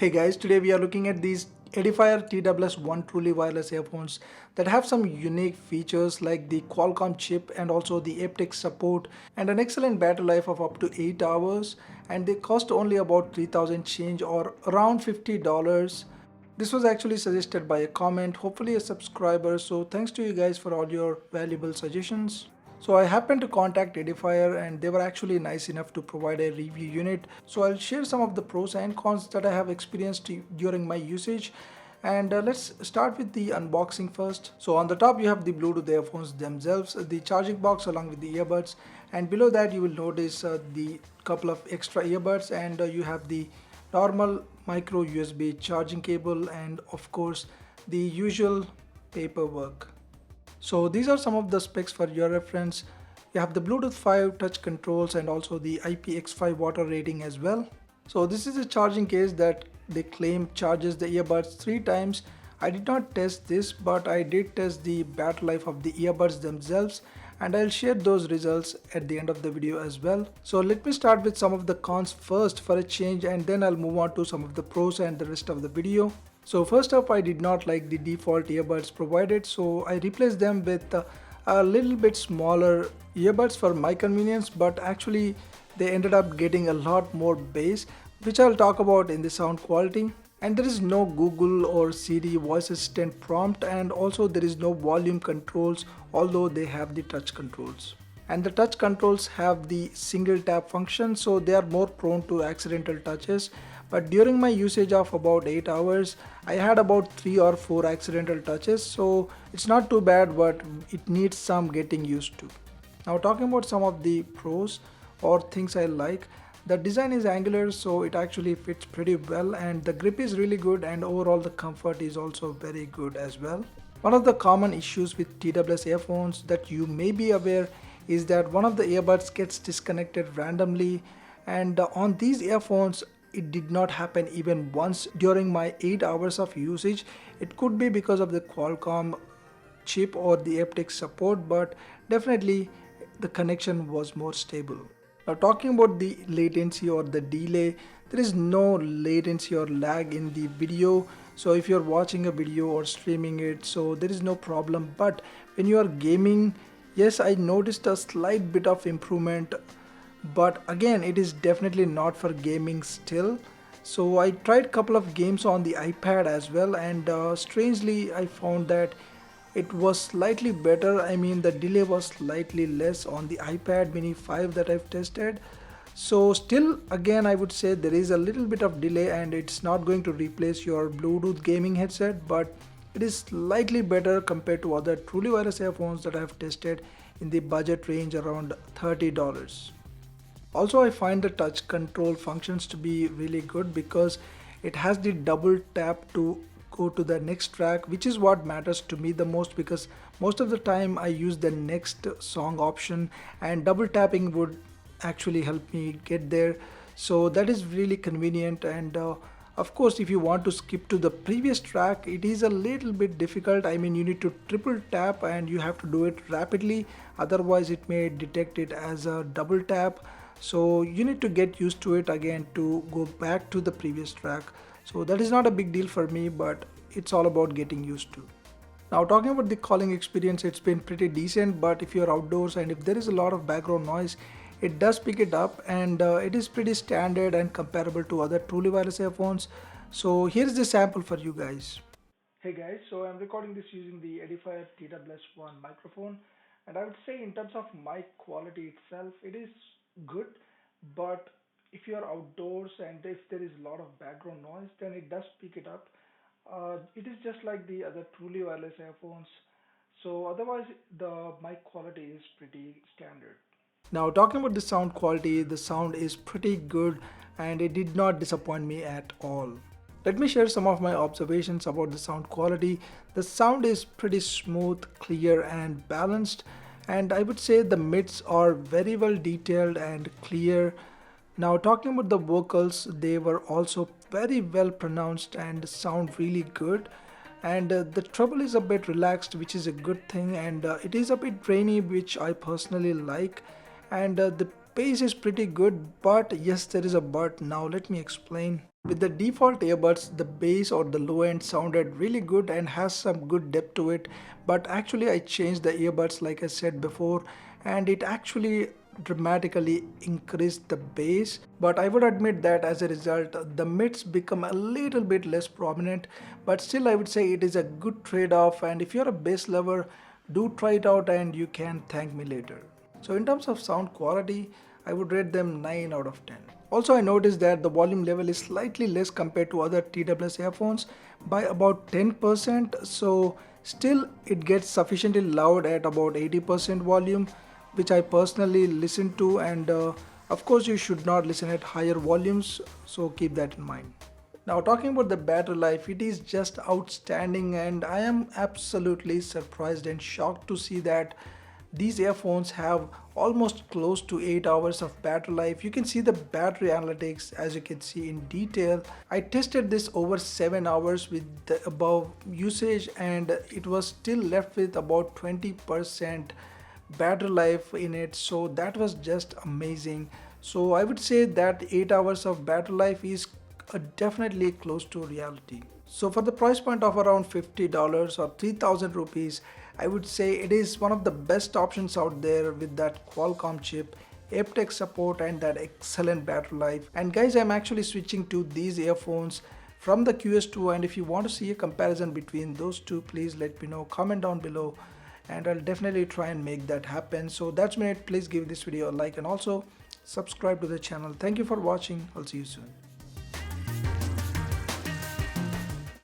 Hey guys, today we are looking at these Edifier Tws1 truly wireless earphones that have some unique features like the Qualcomm chip and also the Aptx support and an excellent battery life of up to 8 hours, and they cost only about 3000 change or around $50. This was actually suggested by a comment, hopefully a subscriber, so thanks to you guys for all your valuable suggestions. So I happened to contact Edifier and they were actually nice enough to provide a review unit. So I'll share some of the pros and cons that I have experienced during my usage. And let's start with the unboxing first. So on the top you have the Bluetooth earphones themselves, the charging box along with the earbuds, and below that you will notice the couple of extra earbuds, and you have the normal micro USB charging cable and of course the usual paperwork. So these are some of the specs for your reference. You have the Bluetooth 5 touch controls and also the IPX5 water rating as well. So this is a charging case that they claim charges the earbuds 3 times. I did not test this, but I did test the battery life of the earbuds themselves, and I'll share those results at the end of the video as well. So let me start with some of the cons first for a change, and then I'll move on to some of the pros and the rest of the video. So first up, I did not like the default earbuds provided, so I replaced them with a little bit smaller earbuds for my convenience, but actually they ended up getting a lot more bass, which I'll talk about in the sound quality. And there is no Google or Siri voice assistant prompt, and also there is no volume controls, although they have the touch controls. And the touch controls have the single tap function, so they are more prone to accidental touches. But during my usage of about 8 hours, I had about 3 or 4 accidental touches, so it's not too bad, but it needs some getting used to. Now talking about some of the pros or things I like, the design is angular, so it actually fits pretty well, and the grip is really good, and overall the comfort is also very good as well. One of the common issues with TWS earphones that you may be aware is that one of the earbuds gets disconnected randomly, and on these earphones it did not happen even once during my 8 hours of usage. It could be because of the Qualcomm chip or the Aptx support, but definitely the connection was more stable. Now talking about the latency or the delay, there is no latency or lag in the video. So if you're watching a video or streaming it, so there is no problem. But when you are gaming, yes, I noticed a slight bit of improvement, but again it is definitely not for gaming still. So I tried a couple of games on the iPad as well, and strangely I found that it was slightly better. I mean, the delay was slightly less on the iPad mini 5 that I've tested. So still, again, I would say there is a little bit of delay, and it's not going to replace your Bluetooth gaming headset, but it is slightly better compared to other truly wireless earphones that I've tested in the budget range around $30. Also, I find the touch control functions to be really good because it has the double tap to go to the next track, which is what matters to me the most, because most of the time I use the next song option and double tapping would actually help me get there. So that is really convenient, and of course if you want to skip to the previous track, it is a little bit difficult. I mean, you need to triple tap and you have to do it rapidly, otherwise it may detect it as a double tap. So you need to get used to it again to go back to the previous track. So that is not a big deal for me, but it's all about getting used to. Now talking about the calling experience, it's been pretty decent, but if you're outdoors and if there is a lot of background noise, it does pick it up, and it is pretty standard and comparable to other truly wireless earphones. So here's the sample for you guys. Hey guys, so I'm recording this using the Edifier Tws1 microphone, and I would say in terms of mic quality itself, it is good, but if you're outdoors and if there is a lot of background noise, then it does pick it up. It is just like the other truly wireless earphones. So otherwise, the mic quality is pretty standard. Now talking about the sound quality, the sound is pretty good and it did not disappoint me at all. Let me share some of my observations about the sound quality. The sound is pretty smooth, clear and balanced, and I would say the mids are very well detailed and clear. Now talking about the vocals, they were also very well pronounced and sound really good, and the treble is a bit relaxed, which is a good thing, and it is a bit rainy, which I personally like, and the bass is pretty good, but yes, there is a but. Now let me explain. With the default earbuds, the bass or the low end sounded really good and has some good depth to it. But actually I changed the earbuds like I said before, and it actually dramatically increased the bass. But I would admit that as a result, the mids become a little bit less prominent. But still I would say it is a good trade-off, and if you're a bass lover, do try it out and you can thank me later. So in terms of sound quality, I would rate them 9 out of 10. Also, I noticed that the volume level is slightly less compared to other TWS earphones by about 10%. So still it gets sufficiently loud at about 80% volume, which I personally listen to, and of course you should not listen at higher volumes, so keep that in mind. Now talking about the battery life, it is just outstanding, and I am absolutely surprised and shocked to see that these earphones have almost close to 8 hours of battery life. You can see the battery analytics as you can see in detail. I tested this over 7 hours with the above usage, and it was still left with about 20% battery life in it, so that was just amazing. So I would say that 8 hours of battery life is definitely close to reality. So for the price point of around $50 or 3000 rupees, I would say it is one of the best options out there with that Qualcomm chip, Aptx support, and that excellent battery life. And guys, I'm actually switching to these earphones from the QS2, and if you want to see a comparison between those two, please let me know, comment down below, and I'll definitely try and make that happen. So that's it. Please give this video a like and also subscribe to the channel. Thank you for watching. I'll see you soon.